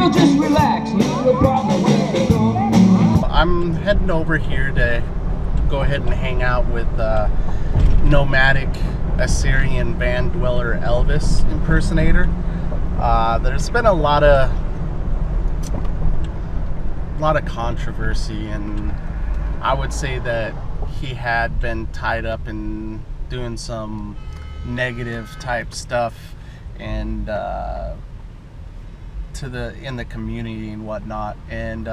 So just relax, no problem where you're going. I'm heading over here to go ahead and hang out with nomadic Assyrian van dweller Elvis impersonator. There's been a lot of controversy, and I would say that he had been tied up in doing some negative type stuff and in the community and whatnot. And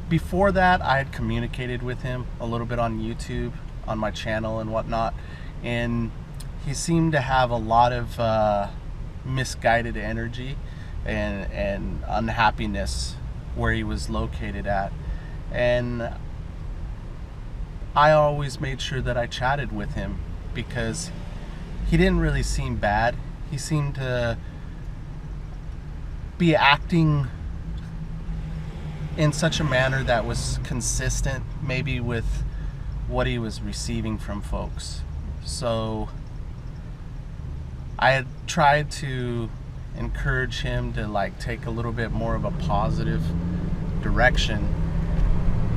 before that I had communicated with him a little bit on YouTube, on my channel and whatnot, and he seemed to have a lot of misguided energy and unhappiness where he was located at. And I always made sure that I chatted with him because he didn't really seem bad. He seemed to be acting in such a manner that was consistent maybe with what he was receiving from folks. So I had tried to encourage him to like take a little bit more of a positive direction,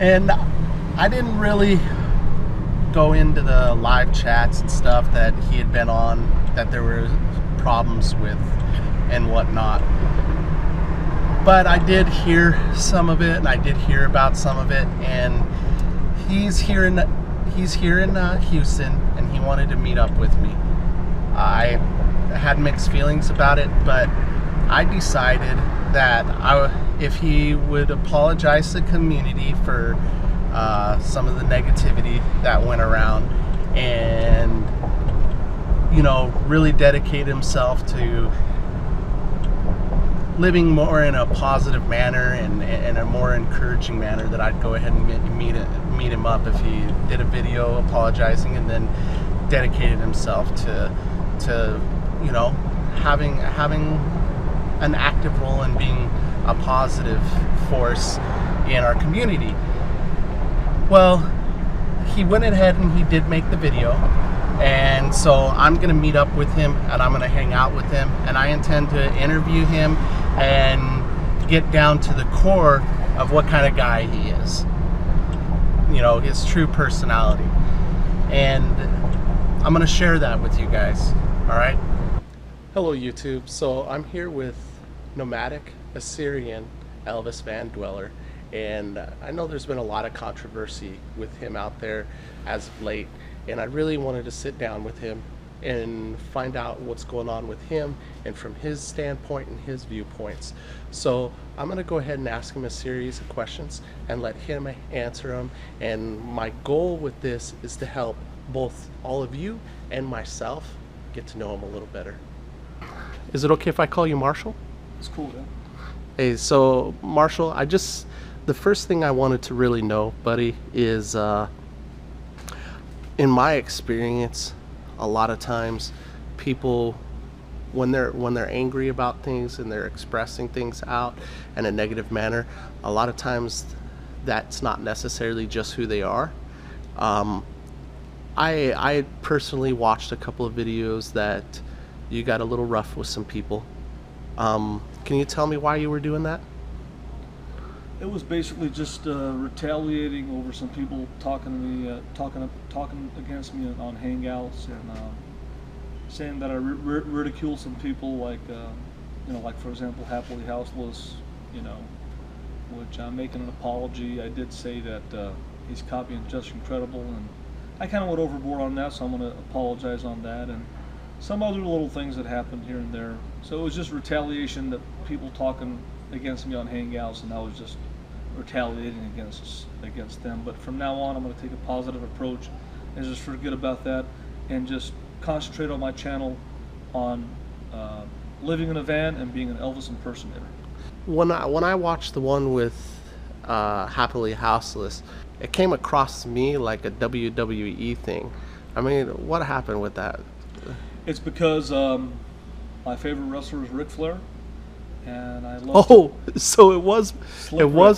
and I didn't really go into the live chats and stuff that he had been on that there were problems with and whatnot. But I did hear some of it, and I did hear about some of it. And he's here in Houston, and he wanted to meet up with me. I had mixed feelings about it, but I decided that if he would apologize to the community for some of the negativity that went around, and really dedicate himself to living more in a positive manner and a more encouraging manner, that I'd go ahead and meet him up if he did a video apologizing and then dedicated himself to having an active role in being a positive force in our community. Well, he went ahead and he did make the video, and so I'm gonna meet up with him and I'm gonna hang out with him, and I intend to interview him and get down to the core of what kind of guy he is, his true personality. And I'm gonna share that with you guys. All right. Hello YouTube. So I'm here with nomadic Assyrian Elvis Van Dweller, and I know there's been a lot of controversy with him out there as of late, and I really wanted to sit down with him and find out what's going on with him and from his standpoint and his viewpoints. So I'm going to go ahead and ask him a series of questions and let him answer them, and my goal with this is to help both all of you and myself get to know him a little better. Is it okay if I call you Marshall? It's cool, yeah. Hey, so Marshall, the first thing I wanted to really know, buddy, is in my experience, a lot of times people, when they're angry about things and they're expressing things out in a negative manner, a lot of times that's not necessarily just who they are. I personally watched a couple of videos that you got a little rough with some people. Can you tell me why you were doing that? It was basically just retaliating over some people talking to me, talking against me on Hangouts, and saying that I ridiculed some people, like like for example, Happily Houseless, which I'm making an apology. I did say that he's copying Just Incredible, and I kind of went overboard on that, so I'm going to apologize on that, and some other little things that happened here and there. So it was just retaliation, that people talking against me on Hangouts, and I was just retaliating against them. But from now on, I'm going to take a positive approach and just forget about that and just concentrate on my channel on living in a van and being an Elvis impersonator. When I watched the one with Happily Houseless, it came across to me like a WWE thing. I mean, what happened with that? It's because my favorite wrestler is Ric Flair, and I love. Oh, so it was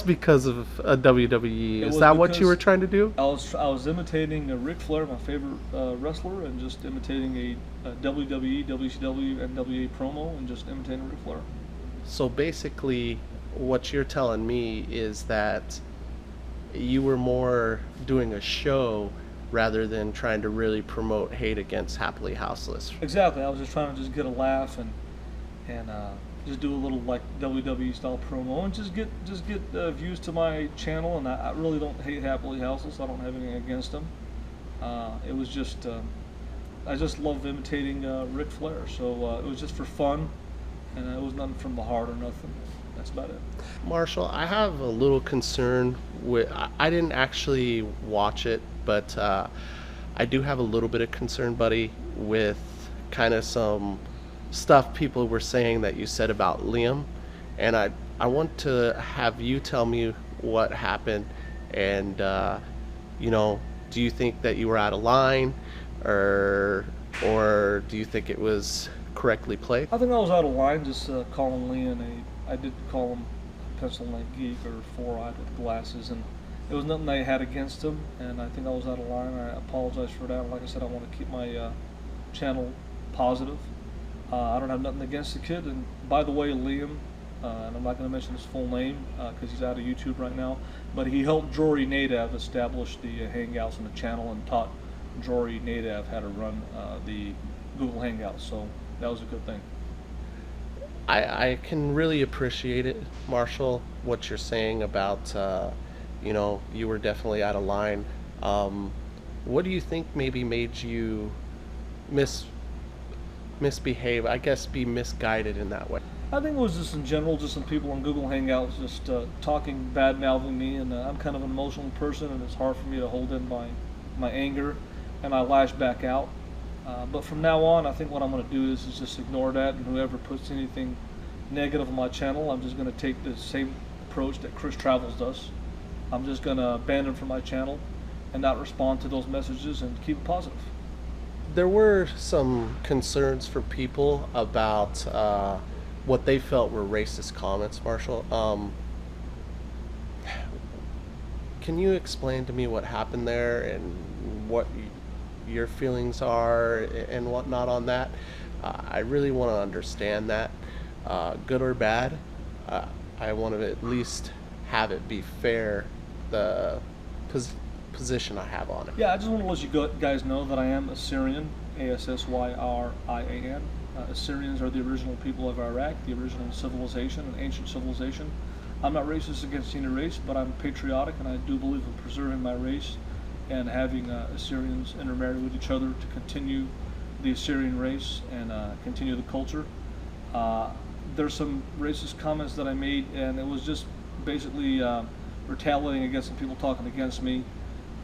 because of a WWE. Is that what you were trying to do? I was imitating a Ric Flair, my favorite wrestler, and just imitating a WWE, WCW, NWA promo, and just imitating Ric Flair. So basically, what you're telling me is that you were more doing a show rather than trying to really promote hate against happily houseless. Exactly. I was just trying to just get a laugh and just do a little like WWE style promo and just get views to my channel. And I really don't hate happily houseless. I don't have anything against them. It was just I just love imitating Ric Flair. So it was just for fun, and it was nothing from the heart or nothing. That's about it. Marshall, I have a little concern with. I didn't actually watch it, but I do have a little bit of concern, buddy, with kind of some stuff people were saying that you said about Liam, and I want to have you tell me what happened, and you know, do you think that you were out of line, or do you think it was correctly played? I think I was out of line just calling Liam I did call him a pencil neck geek or four-eyed with glasses, and it was nothing I had against him, and I think I was out of line. I apologize for that. Like I said, I want to keep my channel positive. I don't have nothing against the kid, and by the way, Liam, and I'm not going to mention his full name because he's out of YouTube right now, but he helped Jory Nadav establish the Hangouts and the channel and taught Jory Nadav how to run the Google Hangouts, so that was a good thing. I can really appreciate it, Marshall, what you're saying about, you know, you were definitely out of line. What do you think maybe made you misbehave, I guess be misguided in that way? I think it was just in general, just some people on Google Hangouts just talking, bad-mouthing me, and I'm kind of an emotional person, and it's hard for me to hold in my anger, and I lash back out. But from now on, I think what I'm going to do is just ignore that, and whoever puts anything negative on my channel, I'm just going to take the same approach that Chris Travels does. I'm just going to abandon from my channel and not respond to those messages and keep it positive. There were some concerns for people about what they felt were racist comments, Marshall. Can you explain to me what happened there and what your feelings are and whatnot on that? I really want to understand that, good or bad. I want to at least have it be fair, the position I have on it. Yeah, I just want to let you guys know that I am Assyrian, Assyrian. Assyrians are the original people of Iraq, the original civilization, an ancient civilization. I'm not racist against any race, but I'm patriotic, and I do believe in preserving my race and having Assyrians intermarry with each other to continue the Assyrian race and continue the culture. There's some racist comments that I made, and it was just basically retaliating against some people talking against me,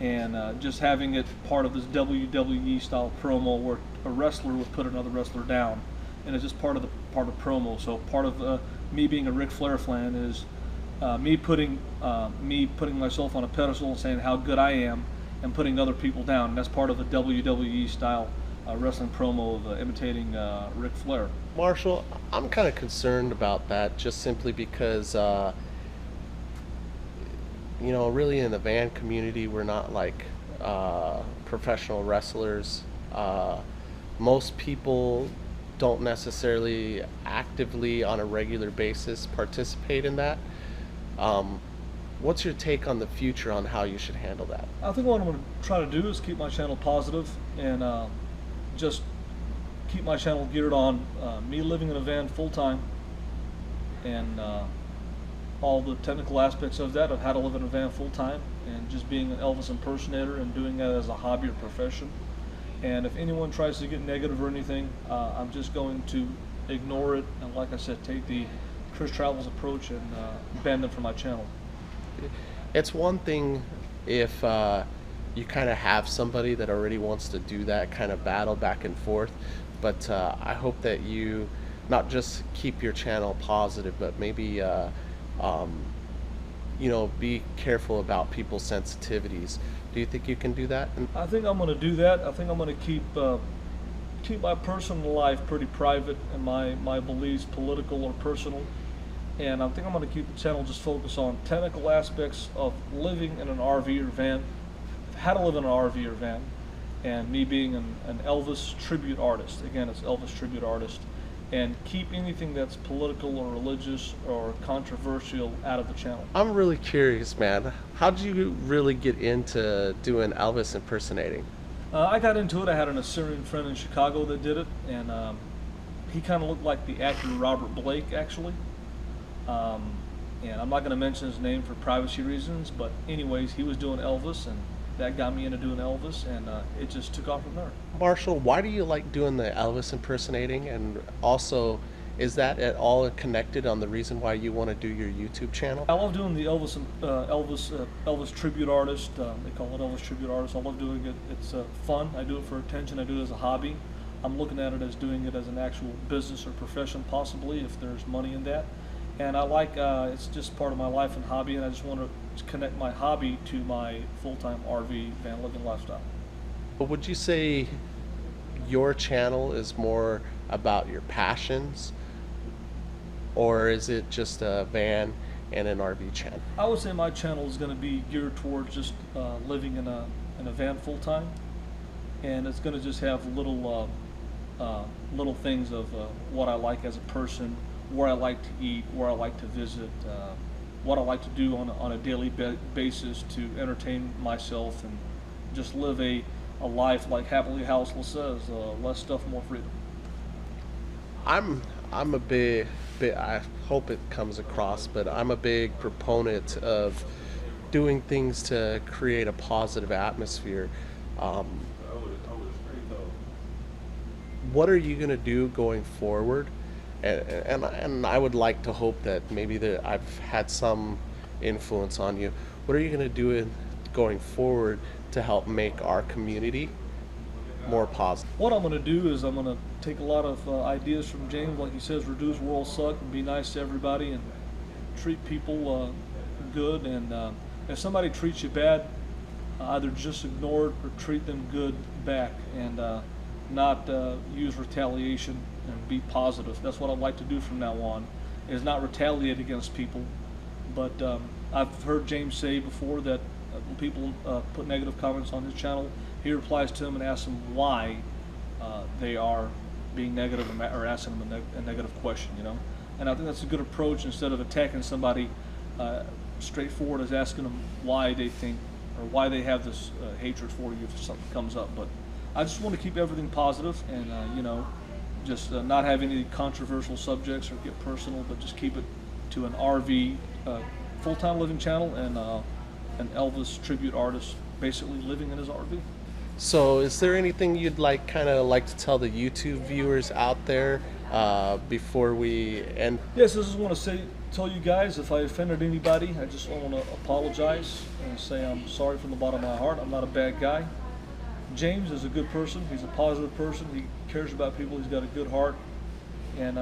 and just having it part of this WWE style promo where a wrestler would put another wrestler down, and it's just part of promo. So part of me being a Ric Flair fan is me putting myself on a pedestal and saying how good I am, and putting other people down. And that's part of the WWE style wrestling promo of imitating Ric Flair. Marshall, I'm kind of concerned about that, just simply because you know, really in the van community, we're not like professional wrestlers. Most people don't necessarily actively on a regular basis participate in that. What's your take on the future on how you should handle that? I think what I'm going to try to do is keep my channel positive and just keep my channel geared on me living in a van full time and all the technical aspects of that, of how to live in a van full time, and just being an Elvis impersonator and doing that as a hobby or profession. And if anyone tries to get negative or anything, I'm just going to ignore it, and like I said, take the Chris Travels approach and ban them from my channel. It's one thing if you kind of have somebody that already wants to do that kind of battle back and forth, but I hope that you not just keep your channel positive, but maybe you know, be careful about people's sensitivities. Do you think you can do that? I think I'm going to do that. I think I'm going to keep my personal life pretty private and my beliefs political or personal. And I think I'm going to keep the channel just focused on technical aspects of living in an RV or van, how to live in an RV or van, and me being an Elvis tribute artist. Again, it's Elvis tribute artist. and keep anything that's political or religious or controversial out of the channel. I'm really curious, man. How'd you really get into doing Elvis impersonating? I got into it. I had an Assyrian friend in Chicago that did it, and he kind of looked like the actor Robert Blake, actually. And I'm not going to mention his name for privacy reasons, but anyways, he was doing Elvis, and that got me into doing Elvis, and it just took off from there. Marshall, why do you like doing the Elvis impersonating? And also, is that at all connected on the reason why you want to do your YouTube channel? I love doing the Elvis tribute artist. They call it Elvis tribute artist. I love doing it. It's fun. I do it for attention. I do it as a hobby. I'm looking at it as doing it as an actual business or profession, possibly, if there's money in that. And I like, it's just part of my life and hobby, and I just want to connect my hobby to my full-time RV van living lifestyle. But would you say your channel is more about your passions, or is it just a van and an RV channel? I would say my channel is going to be geared towards just living in a van full-time, and it's going to just have little things of what I like as a person, where I like to eat, where I like to visit, what I like to do on a daily basis to entertain myself and just live a life like Happily Houseless says, less stuff, more freedom. I'm a big, I hope it comes across, but I'm a big proponent of doing things to create a positive atmosphere. What are you going to do going forward? And I would like to hope that maybe that I've had some influence on you. What are you going to do going forward to help make our community more positive? What I'm going to do is I'm going to take a lot of ideas from James, like he says, reduce world suck and be nice to everybody and treat people good. And if somebody treats you bad, either just ignore it or treat them good back, and not use retaliation and be positive. That's what I'd like to do from now on, is not retaliate against people. But I've heard James say before that when people put negative comments on his channel, he replies to them and asks them why they are being negative, or asking them a negative question, you know. And I think that's a good approach, instead of attacking somebody straightforward, as asking them why they think, or why they have this hatred for you if something comes up. But I just want to keep everything positive, and you know, just not have any controversial subjects or get personal, but just keep it to an RV full-time living channel, and an Elvis tribute artist basically living in his RV. So is there anything you'd like to tell the YouTube viewers out there before we end? Yes, I just want to tell you guys, if I offended anybody, I just want to apologize and say I'm sorry from the bottom of my heart. I'm not a bad guy. James is a good person. He's a positive person. He cares about people. He's got a good heart, and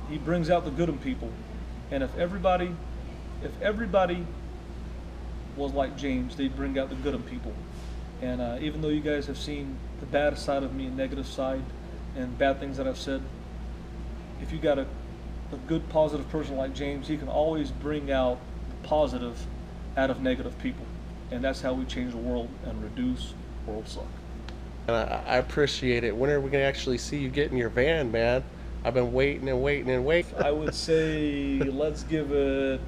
he brings out the good in people. And if everybody was like James, they'd bring out the good in people. And even though you guys have seen the bad side of me and negative side and bad things that I've said, if you got a good positive person like James, he can always bring out the positive out of negative people. And that's how we change the world and reduce world suck. And I appreciate it. When are we going to actually see you get in your van, man? I've been waiting and waiting and waiting. I would say let's give it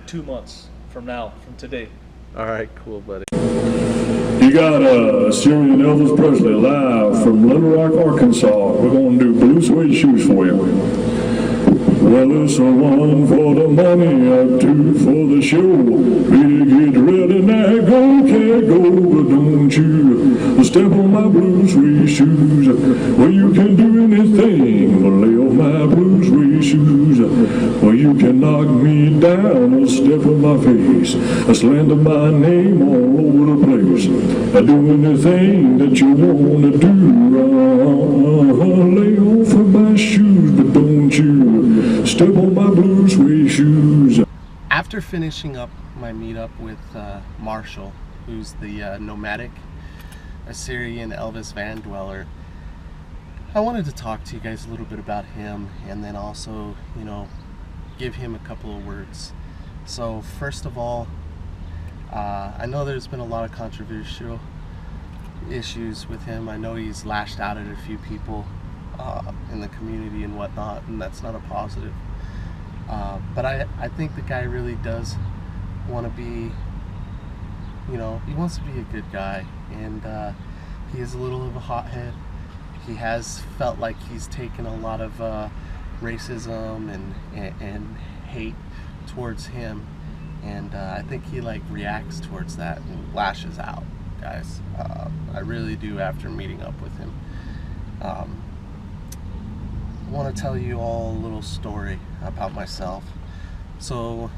2 months from now, from today. All right, cool, buddy. You got Assyrian Elvis Presley live from Little Rock, Arkansas. We're going to do blue suede shoes for you. Well, it's a one for the money, a two for the show. Better get ready now, go, can't go, but don't you step on my blue suede shoes. Well, you can do anything but lay on my blue suede shoes. Well, you can knock me down or step on my face, slander my name all over the place. Do anything that you want to do. Lay off of my shoes, but don't you step on my blue suede shoes. After finishing up my meetup with Marshall, who's the nomadic Assyrian Elvis van dweller, I wanted to talk to you guys a little bit about him, and then also, you know, give him a couple of words. So first of all, I know there's been a lot of controversial issues with him. I know he's lashed out at a few people, in the community and whatnot, and that's not a positive. But I think the guy really does want to be, you know, he wants to be a good guy, and he is a little of a hothead. He has felt like he's taken a lot of racism and hate towards him, and I think he like reacts towards that and lashes out, guys. I really do after meeting up with him. I want to tell you all a little story about myself. So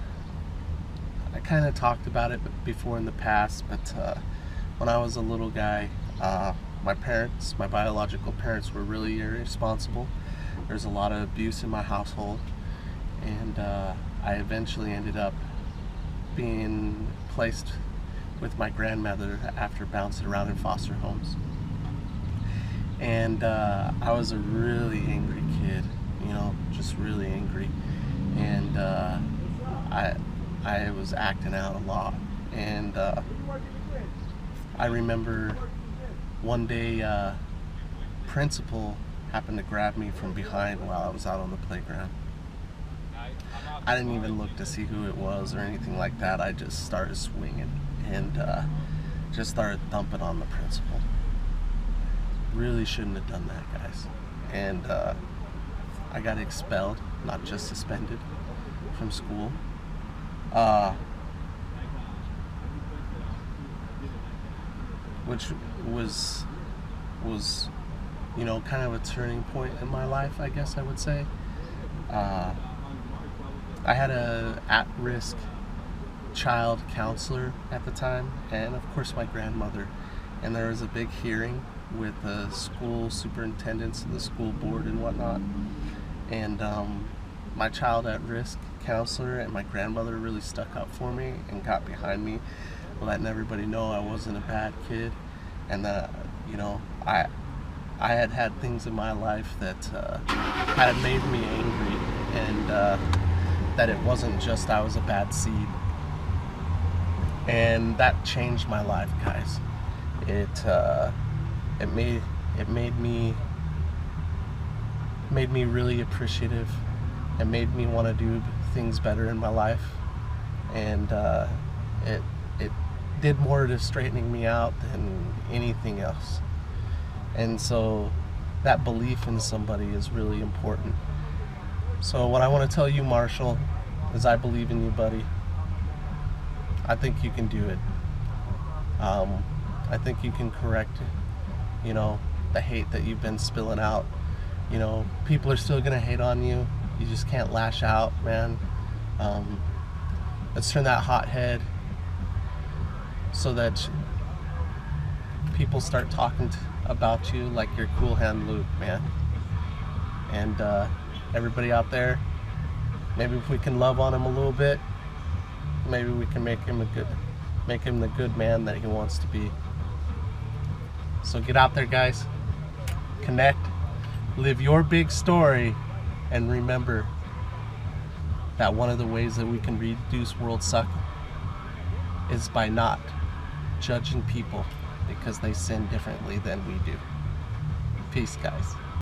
I kind of talked about it before in the past, but when I was a little guy, my parents, my biological parents, were really irresponsible. There's a lot of abuse in my household, and I eventually ended up being placed with my grandmother after bouncing around in foster homes. And I was a really angry kid, you know, just really angry, and I was acting out a lot. And I remember one day principal happened to grab me from behind while I was out on the playground. I didn't even look to see who it was or anything like that. I just started swinging and just started thumping on the principal. Really shouldn't have done that, guys. And I got expelled, not just suspended, from school. Which was, you know, kind of a turning point in my life, I guess I would say. I had a at-risk child counselor at the time, and of course my grandmother. And there was a big hearing with the school superintendents and the school board and whatnot. And my child at-risk counselor and my grandmother really stuck up for me and got behind me, letting everybody know I wasn't a bad kid, and that, you know, I had things in my life that had made me angry, and that it wasn't just I was a bad seed. And that changed my life, guys. It made me really appreciative. It made me want to do things better in my life, and it did more to straightening me out than anything else. And so that belief in somebody is really important. So what I want to tell you, Marshall, is I believe in you, buddy. I think you can do it. I think you can correct, you know, the hate that you've been spilling out. You know, people are still gonna hate on you. You just can't lash out, man. Let's turn that hothead so that people start talking about you like you're Cool Hand Luke, man. And everybody out there, maybe if we can love on him a little bit, maybe we can make him the good man that he wants to be. So get out there, guys. Connect, live your big story, and remember that one of the ways that we can reduce world suck is by not judging people because they sin differently than we do. Peace, guys.